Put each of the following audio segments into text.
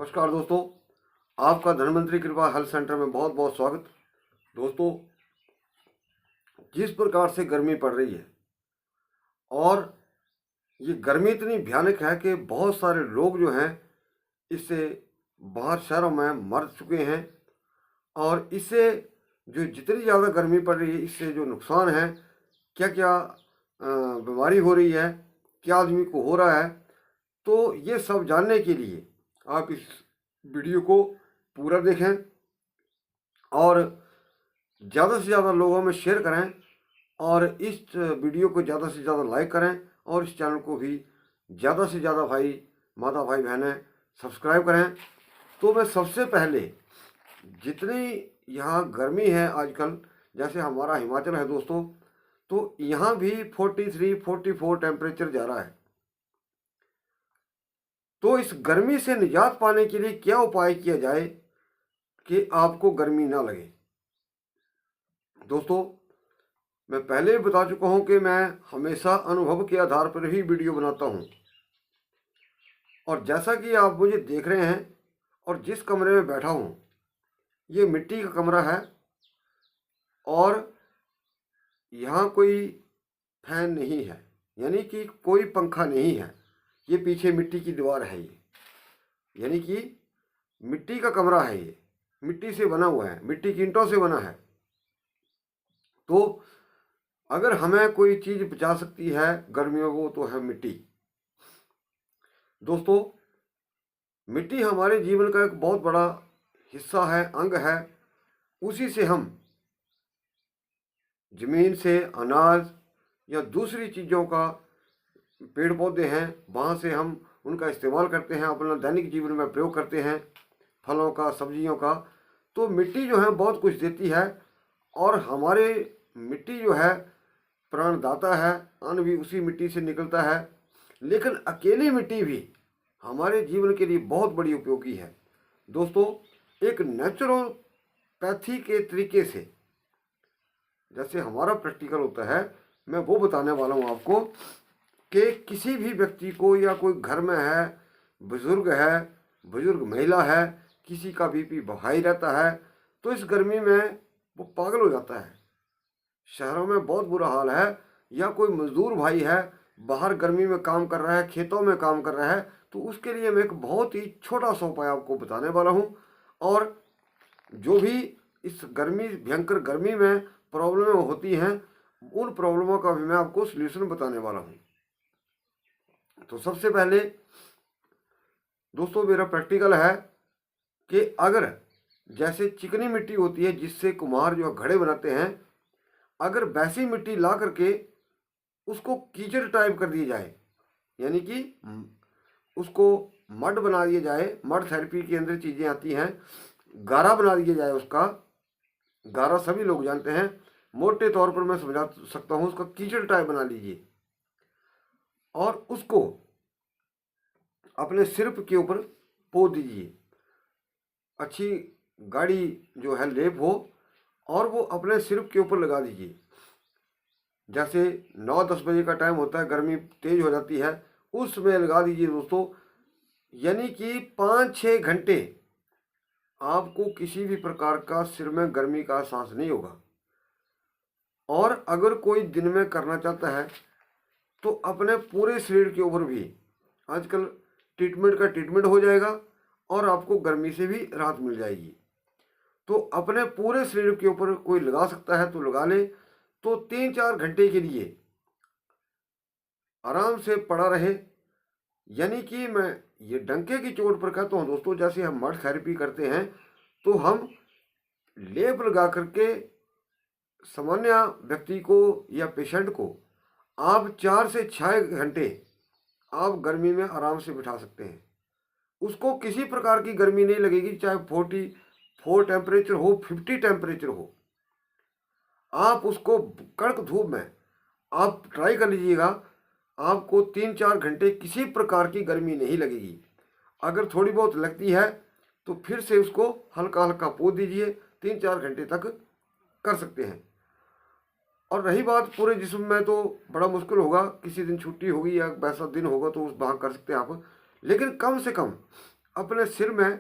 नमस्कार दोस्तों, आपका धन्वंतरी कृपा हेल्थ सेंटर में बहुत बहुत स्वागत। दोस्तों, जिस प्रकार से गर्मी पड़ रही है और ये गर्मी इतनी भयानक है कि बहुत सारे लोग जो हैं इससे बाहर शहरों में मर चुके हैं। और इससे जो जितनी ज़्यादा गर्मी पड़ रही है इससे जो नुकसान है, क्या क्या बीमारी हो रही है, क्या आदमी को हो रहा है, तो ये सब जानने के लिए आप इस वीडियो को पूरा देखें और ज़्यादा से ज़्यादा लोगों में शेयर करें और इस वीडियो को ज़्यादा से ज़्यादा लाइक करें और इस चैनल को भी ज़्यादा से ज़्यादा माता भाई बहनें सब्सक्राइब करें। तो मैं सबसे पहले जितनी यहाँ गर्मी है आजकल, जैसे हमारा हिमाचल है दोस्तों, तो यहाँ भी 43-44 टेम्परेचर जा रहा है। तो इस गर्मी से निजात पाने के लिए क्या उपाय किया जाए कि आपको गर्मी ना लगे। दोस्तों, मैं पहले भी बता चुका हूं कि मैं हमेशा अनुभव के आधार पर ही वीडियो बनाता हूं। और जैसा कि आप मुझे देख रहे हैं और जिस कमरे में बैठा हूं, ये मिट्टी का कमरा है और यहाँ कोई फैन नहीं है, यानी कि कोई पंखा नहीं है। ये पीछे मिट्टी की दीवार है, ये यानी कि मिट्टी का कमरा है। ये मिट्टी से बना हुआ है, मिट्टी की ईंटों से बना है। तो अगर हमें कोई चीज़ बचा सकती है गर्मियों को तो है मिट्टी। दोस्तों, मिट्टी हमारे जीवन का एक बहुत बड़ा हिस्सा है, अंग है। उसी से हम जमीन से अनाज या दूसरी चीज़ों का, पेड़ पौधे हैं, वहाँ से हम उनका इस्तेमाल करते हैं, अपना दैनिक जीवन में प्रयोग करते हैं, फलों का, सब्जियों का। तो मिट्टी जो है बहुत कुछ देती है और हमारे मिट्टी जो है प्राणदाता है, अन्न भी उसी मिट्टी से निकलता है। लेकिन अकेली मिट्टी भी हमारे जीवन के लिए बहुत बड़ी उपयोगी है। दोस्तों, एक नेचुरोपैथी के तरीके से जैसे हमारा प्रैक्टिकल होता है, मैं वो बताने वाला हूँ आपको कि किसी भी व्यक्ति को या कोई घर में है, बुजुर्ग महिला है, किसी का बीपी हाई रहता है, तो इस गर्मी में वो पागल हो जाता है। शहरों में बहुत बुरा हाल है। या कोई मजदूर भाई है, बाहर गर्मी में काम कर रहा है, खेतों में काम कर रहा है, तो उसके लिए मैं एक बहुत ही छोटा सा उपाय आपको बताने वाला हूँ। और जो भी इस गर्मी, भयंकर गर्मी में प्रॉब्लमें होती हैं, उन प्रॉब्लमों का भी मैं आपको सलूशन बताने वाला हूँ। तो सबसे पहले दोस्तों, मेरा प्रैक्टिकल है कि अगर जैसे चिकनी मिट्टी होती है जिससे कुम्हार जो घड़े बनाते हैं, अगर वैसी मिट्टी ला करके उसको कीचड़ टाइप कर दिया जाए, यानी कि उसको मड बना दिया जाए। मड थेरेपी के अंदर चीज़ें आती हैं। गारा बना दिया जाए उसका। गारा सभी लोग जानते हैं, मोटे तौर पर मैं समझा सकता हूँ। उसका कीचड़ टाइप बना लीजिए और उसको अपने सिर के ऊपर पो दीजिए। अच्छी गाढ़ी जो है लेप हो और वो अपने सिर के ऊपर लगा दीजिए। जैसे 9-10 बजे का टाइम होता है, गर्मी तेज हो जाती है, उस समय लगा दीजिए दोस्तों। यानी कि 5-6 घंटे आपको किसी भी प्रकार का सिर में गर्मी का एहसास नहीं होगा। और अगर कोई दिन में करना चाहता है तो अपने पूरे शरीर के ऊपर भी आजकल ट्रीटमेंट हो जाएगा और आपको गर्मी से भी राहत मिल जाएगी। तो अपने पूरे शरीर के ऊपर कोई लगा सकता है तो लगा ले। तो 3-4 घंटे के लिए आराम से पड़ा रहे। यानी कि मैं ये डंके की चोट पर कहता हूँ दोस्तों, जैसे हम मड थेरेपी करते हैं तो हम लेप लगा करके सामान्य व्यक्ति को या पेशेंट को आप 4 से 6 घंटे आप गर्मी में आराम से बिठा सकते हैं। उसको किसी प्रकार की गर्मी नहीं लगेगी, चाहे 44 टेम्परेचर हो, 50 टेम्परेचर हो। आप उसको कड़क धूप में आप ट्राई कर लीजिएगा, आपको 3-4 घंटे किसी प्रकार की गर्मी नहीं लगेगी। अगर थोड़ी बहुत लगती है तो फिर से उसको हल्का हल्का पो दीजिए। 3-4 घंटे तक कर सकते हैं। और रही बात पूरे जिस्म में, तो बड़ा मुश्किल होगा, किसी दिन छुट्टी होगी या वैसा दिन होगा तो उस वहाँ कर सकते हैं आप। लेकिन कम से कम अपने सिर में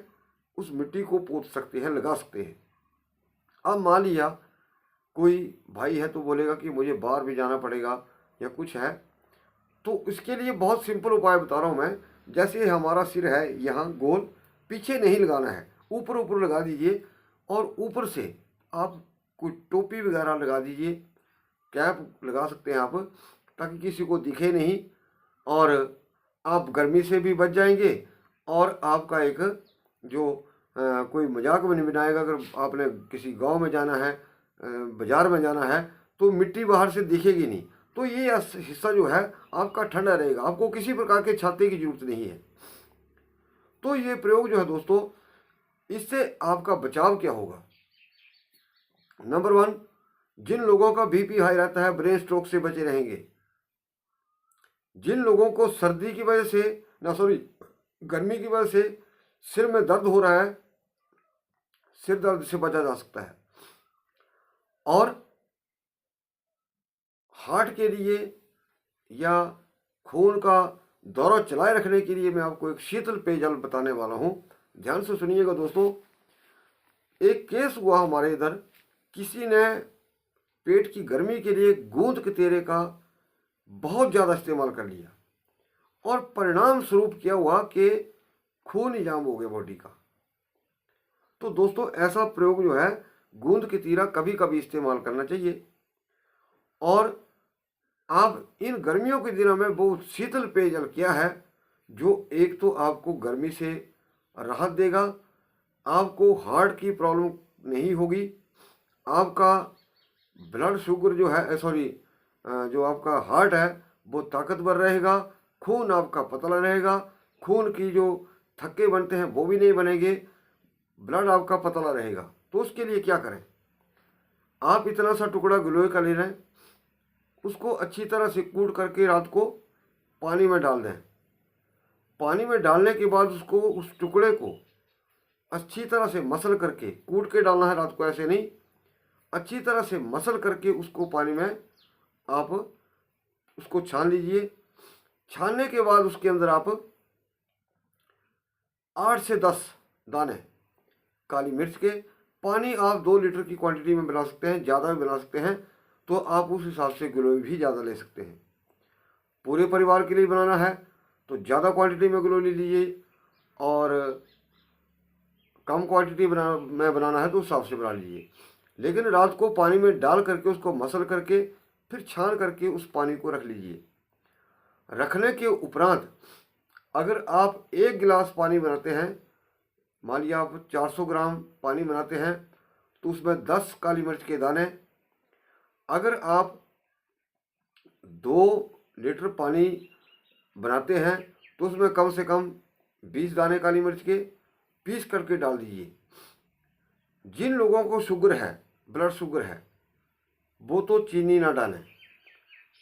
उस मिट्टी को पोंछ सकते हैं, लगा सकते हैं। अब मान लिया कोई भाई है तो बोलेगा कि मुझे बाहर भी जाना पड़ेगा या कुछ है, तो इसके लिए बहुत सिंपल उपाय बता रहा हूँ मैं। जैसे हमारा सिर है यहाँ गोल, पीछे नहीं लगाना है, ऊपर ऊपर लगा दीजिए और ऊपर से आप कोई टोपी वगैरह लगा दीजिए, कैप लगा सकते हैं आप, ताकि किसी को दिखे नहीं और आप गर्मी से भी बच जाएंगे। और आपका एक जो कोई मजाक भी नहीं बनाएगा। अगर आपने किसी गांव में जाना है, बाजार में जाना है, तो मिट्टी बाहर से दिखेगी नहीं, तो ये हिस्सा जो है आपका ठंडा रहेगा, आपको किसी प्रकार के छाते की जरूरत नहीं है। तो ये प्रयोग जो है दोस्तों, इससे आपका बचाव क्या होगा। नंबर 1, जिन लोगों का बीपी हाई रहता है ब्रेन स्ट्रोक से बचे रहेंगे। जिन लोगों को सर्दी की वजह से गर्मी की वजह से सिर में दर्द हो रहा है, सिर दर्द से बचा जा सकता है। और हार्ट के लिए या खून का दौरा चलाए रखने के लिए मैं आपको एक शीतल पेयजल बताने वाला हूं। ध्यान से सुनिएगा दोस्तों। एक केस हुआ हमारे इधर, किसी ने पेट की गर्मी के लिए गूंद कतीरे का बहुत ज़्यादा इस्तेमाल कर लिया और परिणाम स्वरूप क्या हुआ कि खून ही जाम हो गया बॉडी का। तो दोस्तों ऐसा प्रयोग जो है गूंद कतीरा कभी कभी इस्तेमाल करना चाहिए। और आप इन गर्मियों के दिनों में वो शीतल पेयजल क्या है जो एक तो आपको गर्मी से राहत देगा, आपको हार्ट की प्रॉब्लम नहीं होगी, आपका ब्लड शुगर जो है जो आपका हार्ट है वो ताकतवर रहेगा, खून आपका पतला रहेगा, खून की जो थक्के बनते हैं वो भी नहीं बनेंगे, ब्लड आपका पतला रहेगा। तो उसके लिए क्या करें, आप इतना सा टुकड़ा गिलोय का ले लें, उसको अच्छी तरह से कूट करके रात को पानी में डाल दें। पानी में डालने के बाद उसको, उस टुकड़े को अच्छी तरह से मसल करके, कूट के डालना है रात को, ऐसे नहीं, अच्छी तरह से मसल करके उसको पानी में आप उसको छान लीजिए। छानने के बाद उसके अंदर आप 8 से 10 दाने काली मिर्च के, पानी आप 2 लीटर की क्वांटिटी में बना सकते हैं, ज़्यादा भी बना सकते हैं, तो आप उस हिसाब से गिलोय भी ज़्यादा ले सकते हैं। पूरे परिवार के लिए बनाना है तो ज़्यादा क्वांटिटी में गिलोय ले लीजिए, और कम क्वांटिटी में बनाना है तो उस हिसाब से बना लीजिए। लेकिन रात को पानी में डाल करके उसको मसल करके फिर छान करके उस पानी को रख लीजिए। रखने के उपरांत अगर आप 1 गिलास पानी बनाते हैं, मान लिया आप 400 ग्राम पानी बनाते हैं, तो उसमें 10 काली मिर्च के दाने। अगर आप 2 लीटर पानी बनाते हैं तो उसमें कम से कम 20 दाने काली मिर्च के पीस करके डाल दीजिए। जिन लोगों को शुगर है, ब्लड शुगर है, वो तो चीनी ना डालें,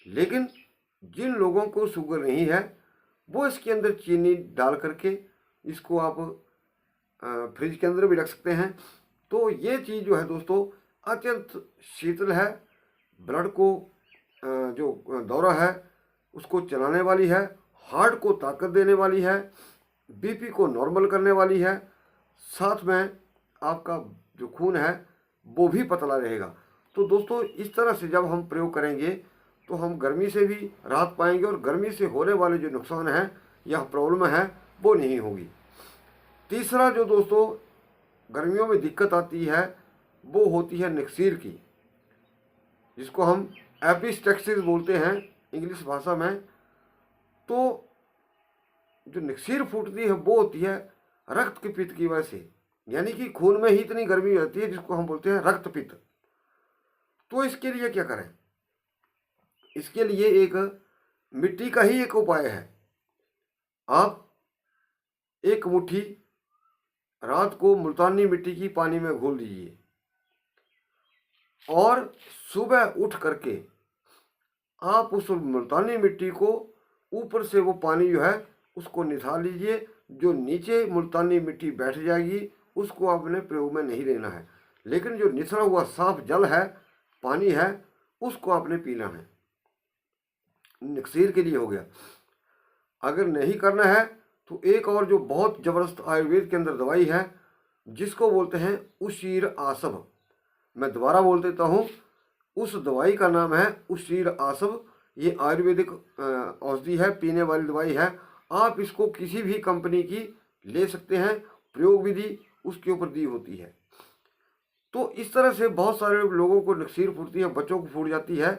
लेकिन जिन लोगों को शुगर नहीं है वो इसके अंदर चीनी डाल करके इसको आप फ्रिज के अंदर भी रख सकते हैं। तो ये चीज़ जो है दोस्तों अत्यंत शीतल है, ब्लड को जो दौरा है उसको चलाने वाली है, हार्ट को ताकत देने वाली है, बीपी को नॉर्मल करने वाली है, साथ में आपका जो खून है वो भी पतला रहेगा। तो दोस्तों इस तरह से जब हम प्रयोग करेंगे तो हम गर्मी से भी राहत पाएंगे और गर्मी से होने वाले जो नुकसान हैं या प्रॉब्लम है वो नहीं होगी। तीसरा जो दोस्तों गर्मियों में दिक्कत आती है वो होती है नक्सीर की, जिसको हम एपिस्टेक्सिस बोलते हैं इंग्लिश भाषा में। तो जो नक्सीर फूटती है वो होती है रक्त के पित्त की वजह से, यानी कि खून में ही इतनी गर्मी रहती है जिसको हम बोलते हैं रक्त पित्त। तो इसके लिए क्या करें, इसके लिए एक मिट्टी का ही एक उपाय है। आप 1 मुट्ठी रात को मुल्तानी मिट्टी की पानी में घोल दीजिए और सुबह उठ करके आप उस मुल्तानी मिट्टी को ऊपर से वो पानी जो है उसको निथाल लीजिए। जो नीचे मुल्तानी मिट्टी बैठ जाएगी उसको आपने प्रयोग में नहीं लेना है, लेकिन जो निथरा हुआ साफ जल है, पानी है, उसको आपने पीना है। नक्सीर के लिए हो गया। अगर नहीं करना है तो एक और जो बहुत ज़बरदस्त आयुर्वेद के अंदर दवाई है जिसको बोलते हैं उशीर आसव। मैं दोबारा बोल देता हूँ, उस दवाई का नाम है उशीर आसव। ये आयुर्वेदिक औषधि है, पीने वाली दवाई है। आप इसको किसी भी कंपनी की ले सकते हैं, प्रयोग विधि उसके ऊपर दी होती है। तो इस तरह से बहुत सारे लोगों को नक्सीर फूटती है, बच्चों को फूट जाती है।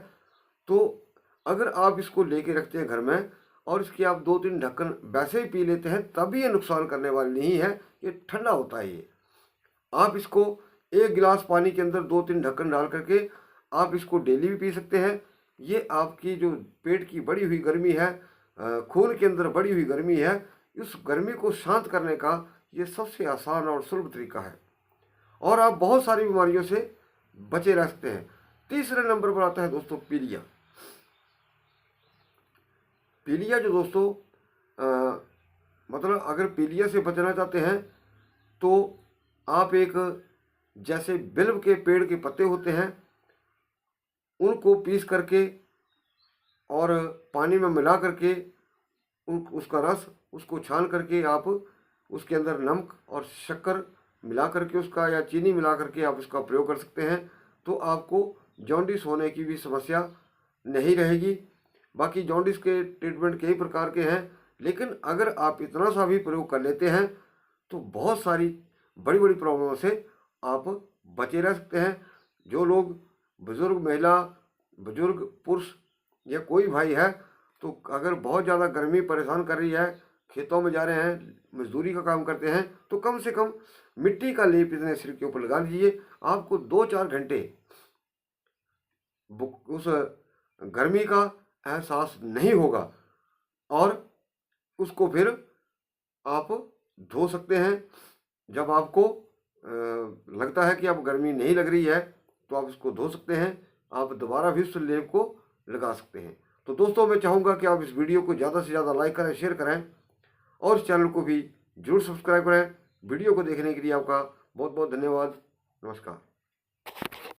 तो अगर आप इसको लेके रखते हैं घर में और इसके आप 2-3 ढक्कन वैसे ही पी लेते हैं तब ये नुकसान करने वाली नहीं है, ये ठंडा होता है। ये आप इसको 1 गिलास पानी के अंदर 2-3 ढक्कन डाल करके आप इसको डेली भी पी सकते हैं। ये आपकी जो पेट की बढ़ी हुई गर्मी है, खून के अंदर बढ़ी हुई गर्मी है, इस गर्मी को शांत करने का ये सबसे आसान और सुलभ तरीका है और आप बहुत सारी बीमारियों से बचे रह सकते हैं। तीसरे नंबर पर आता है दोस्तों पीलिया। पीलिया जो दोस्तों मतलब अगर पीलिया से बचना चाहते हैं तो आप एक जैसे बिल्व के पेड़ के पत्ते होते हैं उनको पीस करके और पानी में मिला करके उसका रस उसको छान करके आप उसके अंदर नमक और शक्कर मिला करके उसका या चीनी मिला करके आप उसका प्रयोग कर सकते हैं। तो आपको जॉन्डिस होने की भी समस्या नहीं रहेगी। बाकी जॉन्डिस के ट्रीटमेंट कई प्रकार के हैं, लेकिन अगर आप इतना सा भी प्रयोग कर लेते हैं तो बहुत सारी बड़ी बड़ी प्रॉब्लमों से आप बचे रह सकते हैं। जो लोग बुजुर्ग महिला, बुजुर्ग पुरुष या कोई भाई है तो अगर बहुत ज़्यादा गर्मी परेशान कर रही है, खेतों में जा रहे हैं, मजदूरी का काम करते हैं, तो कम से कम मिट्टी का लेप इतने सिर के ऊपर लगा लीजिए। आपको 2-4 घंटे उस गर्मी का एहसास नहीं होगा और उसको फिर आप धो सकते हैं। जब आपको लगता है कि अब गर्मी नहीं लग रही है तो आप इसको धो सकते हैं, आप दोबारा भी उस लेप को लगा सकते हैं। तो दोस्तों मैं चाहूँगा कि आप इस वीडियो को ज़्यादा से ज़्यादा लाइक करें, शेयर करें और इस चैनल को भी जरूर सब्सक्राइब करें। वीडियो को देखने के लिए आपका बहुत बहुत धन्यवाद। नमस्कार।